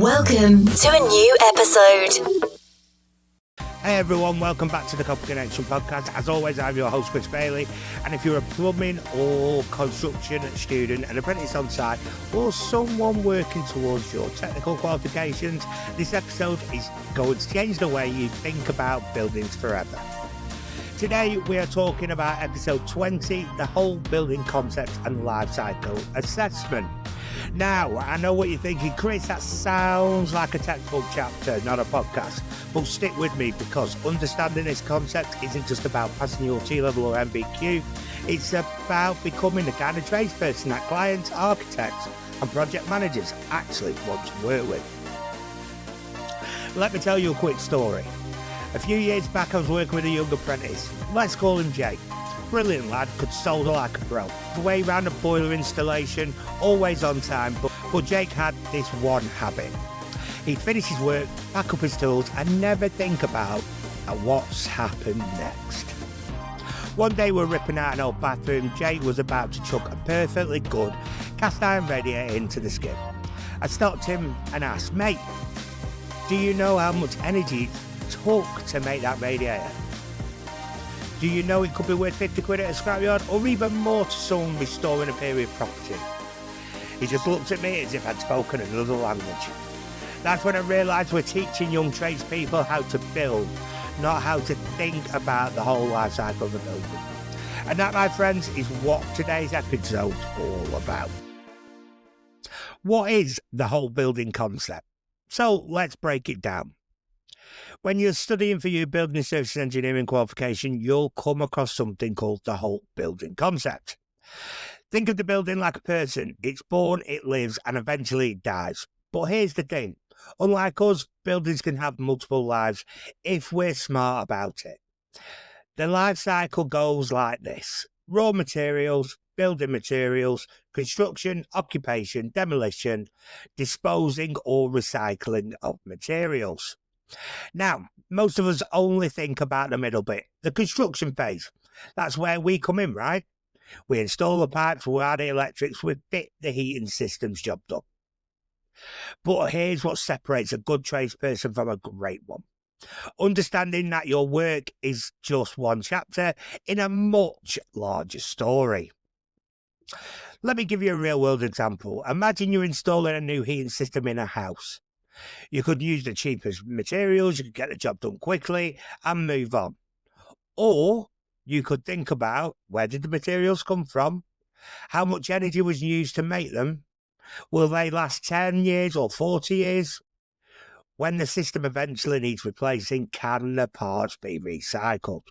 Welcome to a new episode. Hey everyone, welcome back to the Qualifications podcast. As always, I'm your host, Chris Bailey. And if you're a plumbing or construction student, an apprentice on site, or someone working towards your technical qualifications, this episode is going to change the way you think about buildings forever. Today, we are talking about episode 20, the whole building concept and life cycle assessment. Now, I know what you're thinking, Chris, that sounds like a textbook chapter, not a podcast. But stick with me, because understanding this concept isn't just about passing your T-level or MBQ. It's about becoming the kind of tradesperson that clients, architects and project managers actually want to work with. Let me tell you a quick story. A few years back, I was working with a young apprentice. Let's call him Jake. Brilliant lad, could solder like a pro. The way around a boiler installation, always on time, but Jake had this one habit. He'd finish his work, pack up his tools and never think about what's happened next. One day we're ripping out an old bathroom. Jake was about to chuck a perfectly good cast iron radiator into the skip. I stopped him and asked, mate, do you know how much energy it took to make that radiator? Do you know it could be worth 50 quid at a scrapyard, or even more to someone restoring a period property? He just looked at me as if I'd spoken another language. That's when I realised we're teaching young tradespeople how to build, not how to think about the whole life cycle of the building. And that, my friends, is what today's episode's all about. What is the whole building concept? So let's break it down. When you're studying for your building services engineering qualification, you'll come across something called the whole building concept. Think of the building like a person. It's born, it lives, and eventually it dies. But here's the thing. Unlike us, buildings can have multiple lives if we're smart about it. The life cycle goes like this. Raw materials, building materials, construction, occupation, demolition, disposing or recycling of materials. Now, most of us only think about the middle bit, the construction phase. That's where we come in, right? We install the pipes, we add the electrics, we fit the heating systems, job done. But here's what separates a good tradesperson from a great one. Understanding that your work is just one chapter in a much larger story. Let me give you a real-world example. Imagine you're installing a new heating system in a house. You could use the cheapest materials, you could get the job done quickly and move on. Or you could think about, where did the materials come from? How much energy was used to make them? Will they last 10 years or 40 years? When the system eventually needs replacing, can the parts be recycled?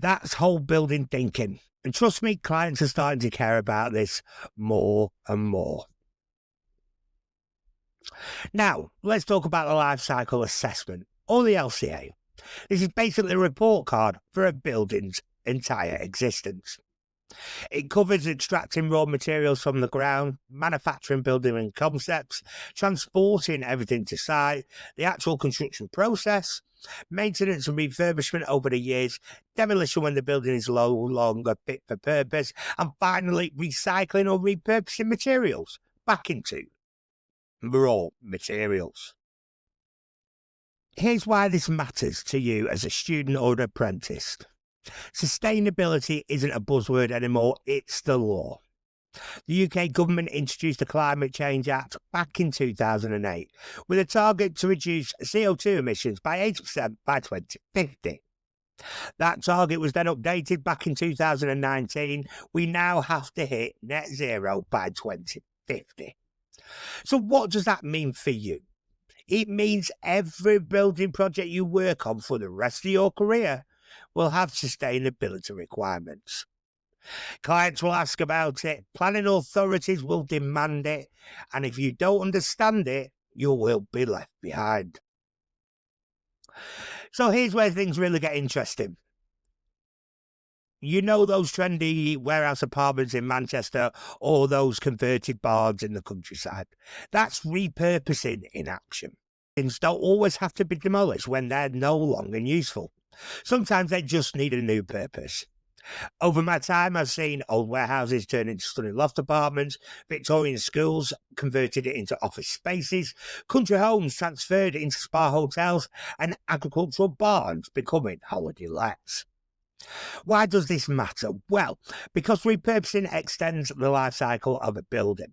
That's whole building thinking. And trust me, clients are starting to care about this more and more. Now, let's talk about the life cycle assessment, or the LCA. This is basically a report card for a building's entire existence. It covers extracting raw materials from the ground, manufacturing building and concepts, transporting everything to site, the actual construction process, maintenance and refurbishment over the years, demolition when the building is no longer fit for purpose, and finally recycling or repurposing materials back into raw materials. Here's why this matters to you as a student or an apprentice. Sustainability isn't a buzzword anymore, it's the law. The UK government introduced the Climate Change Act back in 2008 with a target to reduce CO2 emissions by 80% by 2050. That target was then updated back in 2019. We now have to hit net zero by 2050. So what does that mean for you? It means every building project you work on for the rest of your career will have sustainability requirements. Clients will ask about it, planning authorities will demand it, and if you don't understand it, you will be left behind. So here's where things really get interesting. You know those trendy warehouse apartments in Manchester or those converted barns in the countryside? That's repurposing in action. Things don't always have to be demolished when they're no longer useful. Sometimes they just need a new purpose. Over my time, I've seen old warehouses turn into stunning loft apartments, Victorian schools converted it into office spaces, country homes transferred into spa hotels, and agricultural barns becoming holiday lets. Why does this matter? Well, because repurposing extends the life cycle of a building.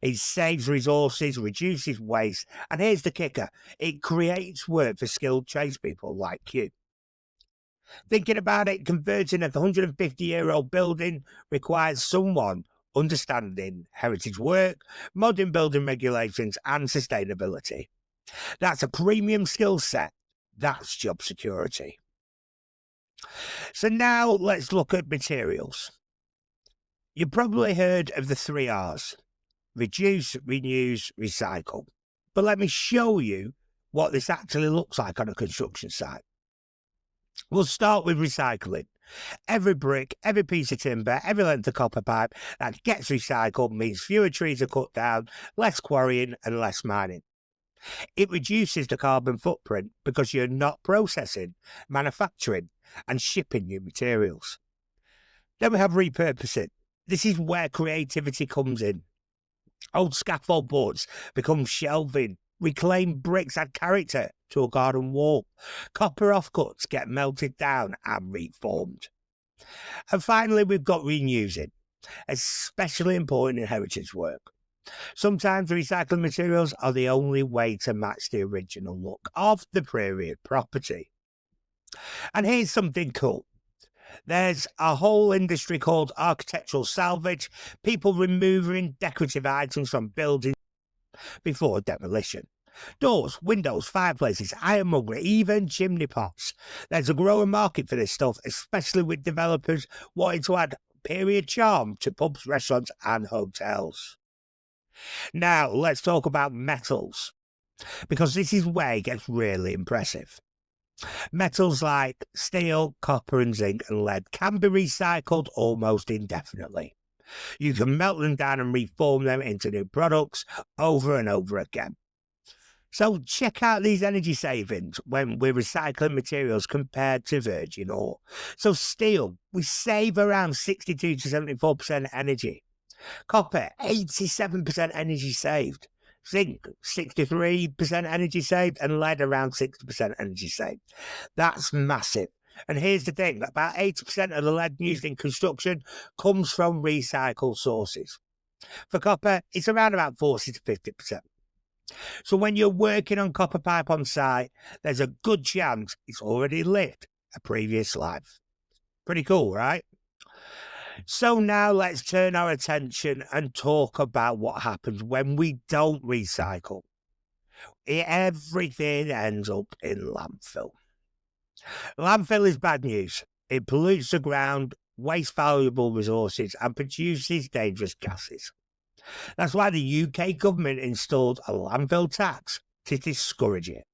It saves resources, reduces waste, and here's the kicker, it creates work for skilled tradespeople like you. Thinking about it, converting a 150-year-old building requires someone understanding heritage work, modern building regulations, and sustainability. That's a premium skill set. That's job security. So now let's look at materials. You've probably heard of the 3 R's: reduce, reuse, recycle. But let me show you what this actually looks like on a construction site. We'll start with recycling. Every brick, every piece of timber, every length of copper pipe that gets recycled means fewer trees are cut down, less quarrying and less mining. It reduces the carbon footprint because you're not processing, manufacturing and shipping new materials. Then we have repurposing. This is where creativity comes in. Old scaffold boards become shelving. Reclaimed bricks add character to a garden wall. Copper offcuts get melted down and reformed. And finally, we've got reusing, especially important in heritage work. Sometimes recycled materials are the only way to match the original look of the period property. And here's something cool. There's a whole industry called architectural salvage, people removing decorative items from buildings before demolition. Doors, windows, fireplaces, ironmongery, even chimney pots. There's a growing market for this stuff, especially with developers wanting to add period charm to pubs, restaurants and hotels. Now, let's talk about metals, because this is where it gets really impressive. Metals like steel, copper and zinc and lead can be recycled almost indefinitely. You can melt them down and reform them into new products over and over again. So check out these energy savings when we're recycling materials compared to virgin ore. So steel, we save around 62 to 74% energy. Copper, 87% energy saved. Zinc, 63% energy saved, and lead around 60% energy saved. That's massive. And here's the thing, about 80% of the lead used in construction comes from recycled sources. For copper, it's around about 40 to 50%. So when you're working on copper pipe on site, there's a good chance it's already lived a previous life. Pretty cool, right? So now let's turn our attention and talk about what happens when we don't recycle. Everything ends up in landfill. Landfill is bad news. It pollutes the ground, wastes valuable resources and produces dangerous gases. That's why the UK government installed a landfill tax to discourage it.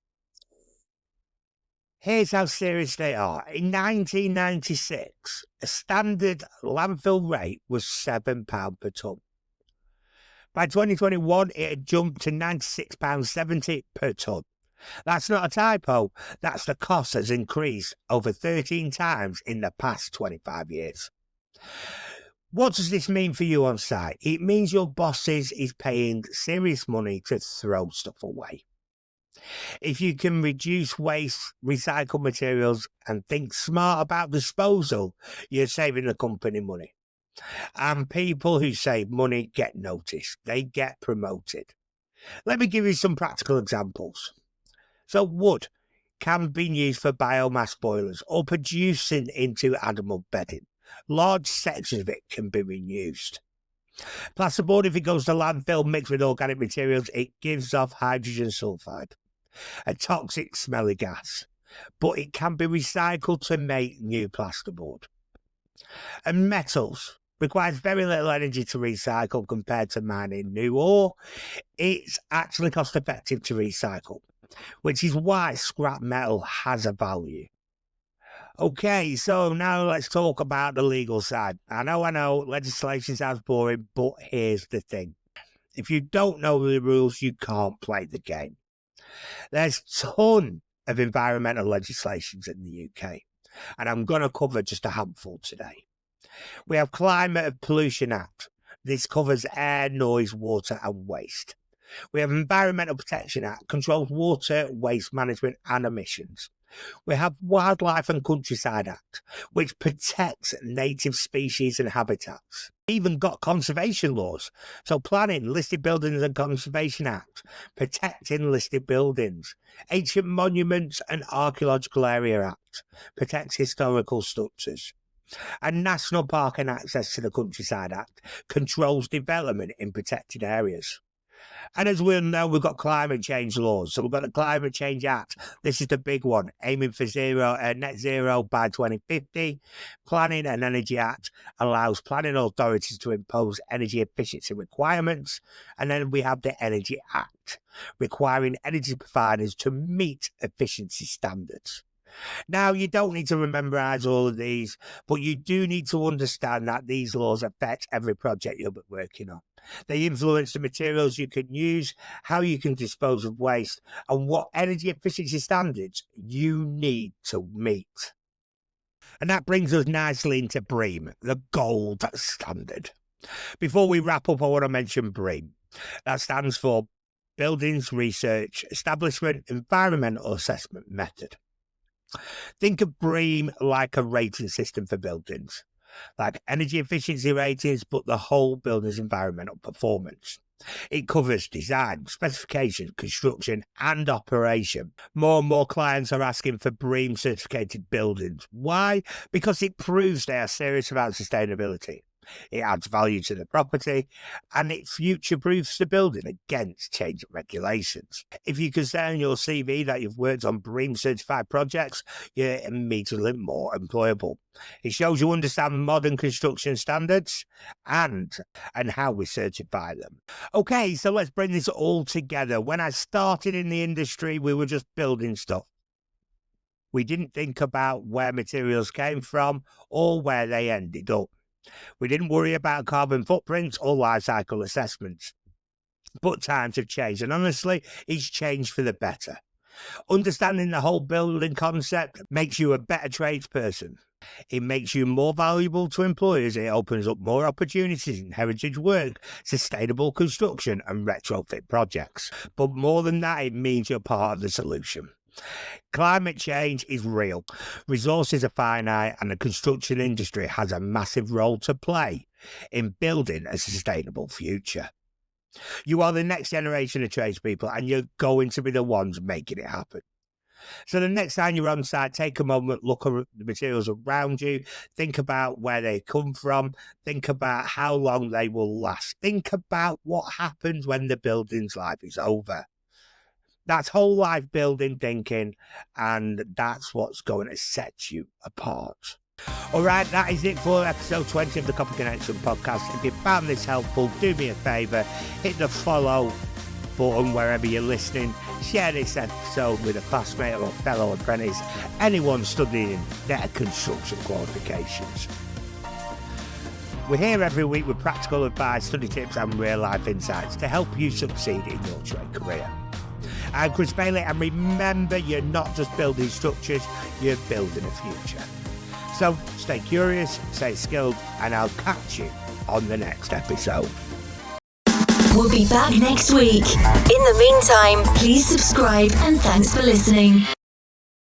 Here's how serious they are. In 1996, a standard landfill rate was £7 per tonne. By 2021, it had jumped to £96.70 per tonne. That's not a typo, that's the cost has increased over 13 times in the past 25 years. What does this mean for you on site? It means your bosses is paying serious money to throw stuff away. If you can reduce waste, recycle materials and think smart about disposal, you're saving the company money. And people who save money get noticed. They get promoted. Let me give you some practical examples. So wood can be used for biomass boilers or producing into animal bedding. Large sections of it can be reused. Plasterboard, if it goes to landfill mixed with organic materials, it gives off hydrogen sulfide, a toxic smelly gas, but it can be recycled to make new plasterboard. And metals requires very little energy to recycle compared to mining new ore. It's actually cost effective to recycle, which is why scrap metal has a value. Okay, so now let's talk about the legal side. I know, legislation sounds boring, but here's the thing. If you don't know the rules, you can't play the game. There's a ton of environmental legislations in the UK, and I'm going to cover just a handful today. We have Climate and Pollution Act. This covers air, noise, water and waste. We have Environmental Protection Act, controls water, waste management and emissions. We have Wildlife and Countryside Act, which protects native species and habitats. We even got conservation laws. So Planning, Listed Buildings and Conservation Act, protecting listed buildings. Ancient Monuments and Archaeological Area Act, protects historical structures. And National Park and Access to the Countryside Act controls development in protected areas. And as we know, we've got climate change laws. So we've got the Climate Change Act. This is the big one, aiming for net zero by 2050. Planning and Energy Act allows planning authorities to impose energy efficiency requirements. And then we have the Energy Act, requiring energy providers to meet efficiency standards. Now, you don't need to memorize all of these, but you do need to understand that these laws affect every project you'll be working on. They influence the materials you can use, how you can dispose of waste, and what energy efficiency standards you need to meet. And that brings us nicely into BREEAM, the gold standard. Before we wrap up, I want to mention BREEAM. That stands for Buildings Research Establishment Environmental Assessment Method. Think of BREEAM like a rating system for buildings, like energy efficiency ratings, but the whole building's environmental performance. It covers design, specification, construction, and operation. More and more clients are asking for BREEAM certificated buildings. Why? Because it proves they are serious about sustainability. It adds value to the property and it future-proofs the building against changing regulations. If you can say on your CV that you've worked on BREEAM certified projects, you're immediately more employable. It shows you understand modern construction standards and how we certify them. Okay, so let's bring this all together. When I started in the industry, we were just building stuff. We didn't think about where materials came from or where they ended up. We didn't worry about carbon footprints or life cycle assessments. But times have changed, and honestly, it's changed for the better. Understanding the whole building concept makes you a better tradesperson. It makes you more valuable to employers. It opens up more opportunities in heritage work, sustainable construction, and retrofit projects. But more than that, it means you're part of the solution. Climate change is real. Resources are finite and the construction industry has a massive role to play in building a sustainable future. You are the next generation of tradespeople and you're going to be the ones making it happen. So the next time you're on site, take a moment, look at the materials around you, think about where they come from, think about how long they will last, think about what happens when the building's life is over. That's whole life building thinking, and that's what's going to set you apart. All right, that is it for episode 20 of the Copy Connection podcast. If you found this helpful, do me a favour, hit the follow button wherever you're listening. Share this episode with a classmate or a fellow apprentice, anyone studying their construction qualifications. We're here every week with practical advice, study tips and real life insights to help you succeed in your trade career. I'm Chris Bailey, and remember, you're not just building structures, you're building a future. So stay curious, stay skilled, and I'll catch you on the next episode. We'll be back next week. In the meantime, please subscribe and thanks for listening.